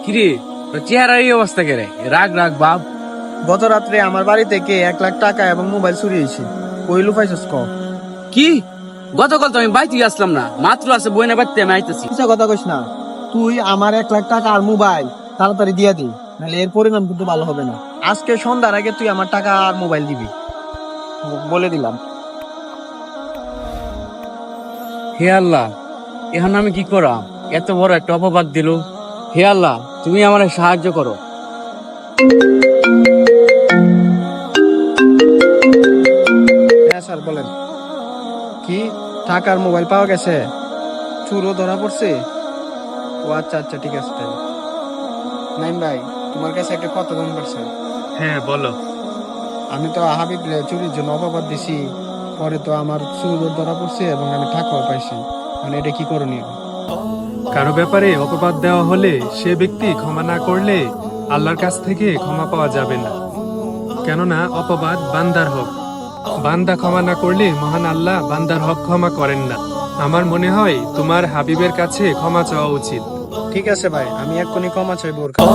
কিরে তোর চেহারার এই অবস্থা কে রে? রাগ রাগ বাপ। গত রাত্রে আমার বাড়ি থেকে 1 লাখ টাকা এবং মোবাইল চুরি হয়েছে। কইলু পাইছস ক? কি? গতকাল তো আমি বাইতে আসলাম না, মাত্র আছে বইনা বাড়তে আমি আইতেছি। কিসা কথা কইস না। তুই আমার 1 লাখ টাকা আর মোবাইল তাড়াতাড়ি দিয়া দি, নাহলে এর পরিণাম কিন্তু ভালো হবে না। আজকে সন্ধ্যার আগে তুই আমার টাকা আর মোবাইল দিবি, বলে দিলাম। হে আল্লাহ, এখন আমি কি করাম? এত বড় একটা অপবাদ দিল। হে আল্লাহ, তুমি আমার সাহায্য করো। হ্যাঁ স্যার বলেন। কি টাকার মোবাইল পাওয়া গেছে? চুরও ধরা পড়ছে? ও আচ্ছা আচ্ছা, ঠিক আছে তাহলে। নাইম ভাই, তোমার কাছে একটা কথা জানবার স্যার। হ্যাঁ বলো। আমি তো হাবিব চুরির জন্য অপবাদ দিছি, পরে তো আমার চুরও ধরা পড়ছে এবং আমি টাকাও পাইছি। মানে এটা কি করণীয়? কারো ব্যাপারে অপবাদ দেওয়া হলে সে ব্যক্তি ক্ষমা না করলে আল্লাহর কাছ থেকে ক্ষমা পাওয়া যাবে না, কেননা অপবাদ বান্দার হক। বান্দা ক্ষমা না করলে মহান আল্লাহ বান্দার হক ক্ষমা করেন না। আমার মনে হয় তোমার হাবিবের কাছে ক্ষমা চাওয়া উচিত। ঠিক আছে ভাই, আমি এক্ষুনি ক্ষমা চাইবো ওর কাছে।